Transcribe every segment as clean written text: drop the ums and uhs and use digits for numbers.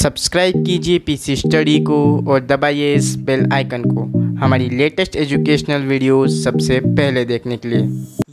Subscribe कीजिए PC study को और दबाइए इस बेल आइकन को हमारी लेटेस्ट एजुकेशनल वीडियोस सबसे पहले देखने के लिए।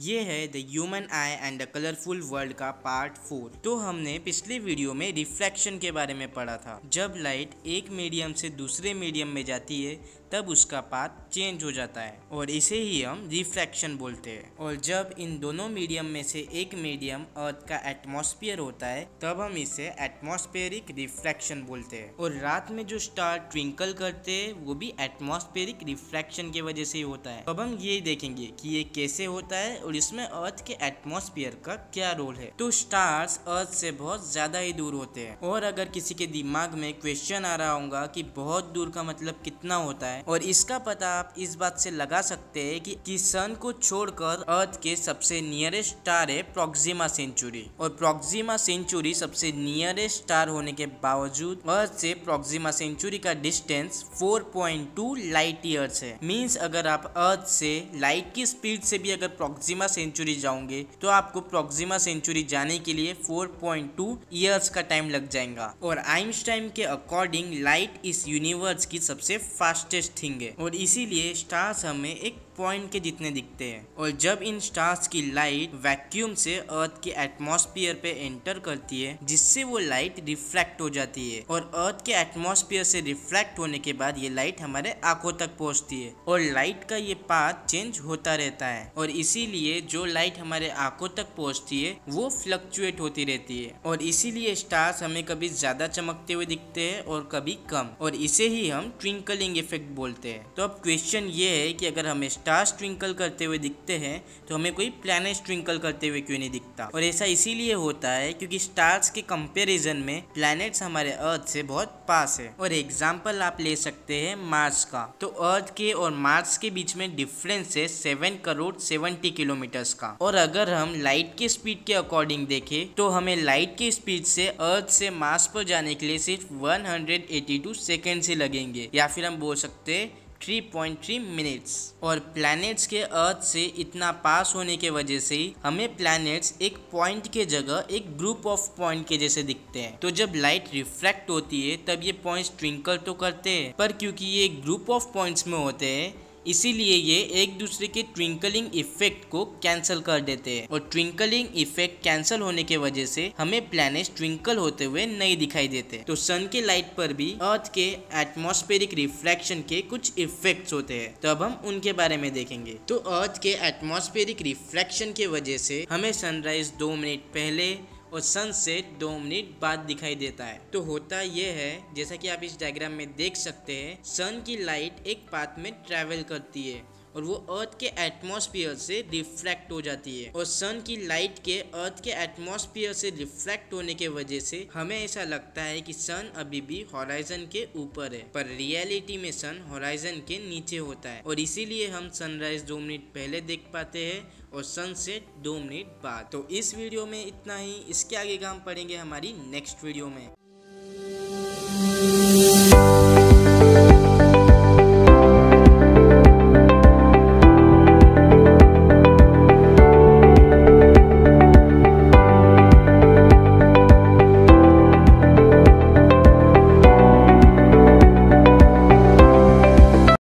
ये है the human I and the colourful world का पार्ट 4। तो हमने पिछले वीडियो में रिफ्लेक्शन के बारे में पढ़ा था। जब लाइट एक मीडियम से दूसरे मीडियम में जाती है तब उसका पाथ चेंज हो जाता है और इसे ही हम रिफ्लेक्शन बोलते हैं। और जब इन दोनों मीडियम में से एक मीडियम अर्थ का एटमॉस्फेयर होता है तब हम इसे एटमॉस्फेरिक रिफ्लेक्शन बोलते हैं। और रात में जो स्टार ट्विंकल करते हैं वो भी एटमॉस्फेरिक रिफ्लेक्शन की वजह से ही होता है। अब हम ये देखेंगे कि ये कैसे होता है और इसमें अर्थ के एटमॉस्फेयर का क्या रोल है। तो स्टार्स अर्थ से बहुत ज्यादा ही दूर होते हैं और अगर किसी के दिमाग में क्वेश्चन आ रहा होगा कि बहुत दूर का मतलब कितना होता है, और इसका पता आप इस बात से लगा सकते हैं कि सन को छोड़कर अर्थ के सबसे नियरेस्ट स्टार है प्रोक्सिमा सेंचुरी। और प्रोक्सिमा सेंचुरी सबसे नियरेस्ट स्टार होने के बावजूद अर्थ से प्रोक्सिमा सेंचुरी का डिस्टेंस 4.2 लाइट ईयर्स है। मींस अगर आप अर्थ से लाइट की स्पीड से भी अगर प्रोक्सिमा सेंचुरी जाओगे तो आपको प्रोक्सिमा सेंचुरी जाने के लिए 4.2 ईयर्स का टाइम लग जाएगा। और आइंस्टाइन के अकॉर्डिंग लाइट इस यूनिवर्स की सबसे फास्टेस्ट थिंग है और इसीलिए स्टार्स हमें एक पॉइंट के जितने दिखते हैं। और जब इन स्टार्स की लाइट वैक्यूम से अर्थ के एटमॉस्फेयर पे एंटर करती है जिससे वो लाइट रिफ्लेक्ट हो जाती है और अर्थ के एटमॉस्फेयर से रिफ्लेक्ट होने के बाद ये लाइट हमारे आंखों तक पहुंचती है और लाइट का ये पाथ चेंज होता रहता है। और इसीलिए जो लाइट हमारे आंखों तक पहुंचती है वो फ्लक्चुएट होती रहती है और इसीलिए स्टार्स हमें कभी ज्यादा चमकते हुए दिखते हैं और कभी कम, और इसे ही हम ट्विंकलिंग इफेक्ट बोलते हैं। तो अब क्वेश्चन ये है कि अगर हमें स्टार्स ट्विंकल करते हुए दिखते हैं तो हमें कोई प्लैनेट्स ट्विंकल करते हुए क्यों नहीं दिखता। और ऐसा इसीलिए होता है क्योंकि स्टार्स के कंपैरिजन में प्लैनेट्स हमारे अर्थ से बहुत पास है। और एग्जांपल आप ले सकते हैं मार्स का। तो अर्थ के और मार्स के बीच में डिफरेंस है 7 करोड़ 70 किलोमीटर्स का। और अगर हम लाइट की स्पीड के अकॉर्डिंग देखें तो हमें लाइट की स्पीड से अर्थ से मार्स पर जाने के लिए सिर्फ 182 सेकेंड ही लगेंगे, या फिर हम बोल सकते हैं 3.3 मिनट्स। और प्लैनेट्स के अर्थ से इतना पास होने के वजह से ही हमें प्लैनेट्स एक पॉइंट के जगह एक ग्रुप ऑफ पॉइंट के जैसे दिखते हैं। तो जब लाइट रिफ्लेक्ट होती है तब ये पॉइंट्स ट्विंकल तो करते हैं, पर क्योंकि ये एक ग्रुप ऑफ पॉइंट्स में होते हैं इसीलिए ये एक दूसरे के ट्विंकलिंग इफेक्ट को कैंसिल कर देते हैं। और ट्विंकलिंग इफेक्ट कैंसिल होने के वजह से हमें प्लैनेट्स ट्विंकल होते हुए नहीं दिखाई देते। तो सन के लाइट पर भी अर्थ के एटमॉस्फेरिक रिफ्लेक्शन के कुछ इफेक्ट्स होते हैं, तो अब हम उनके बारे में देखेंगे। तो अर्थ के एटमॉस्फेरिक रिफ्लेक्शन के वजह से हमें सनराइज 2 मिनट पहले और सनसेट 2 मिनट बाद दिखाई देता है। तो होता यह है, जैसा कि आप इस डायग्राम में देख सकते हैं, सन की लाइट एक पाथ में ट्रैवल करती है और वो अर्थ के एटमॉस्फेयर से रिफ्लेक्ट हो जाती है। और सन की लाइट के अर्थ के एटमॉस्फेयर से रिफ्लेक्ट होने के वजह से हमें ऐसा लगता है कि सन अभी भी हॉराइजन के ऊपर है, पर रियलिटी में सन हॉराइजन के नीचे होता है। और इसीलिए हम सनराइज 2 मिनट पहले देख पाते हैं और सनसेट 2 मिनट बाद। तो इस वीडियो में इतना ही, इसके आगे का हम पढ़ेंगे हमारी नेक्स्ट वीडियो में।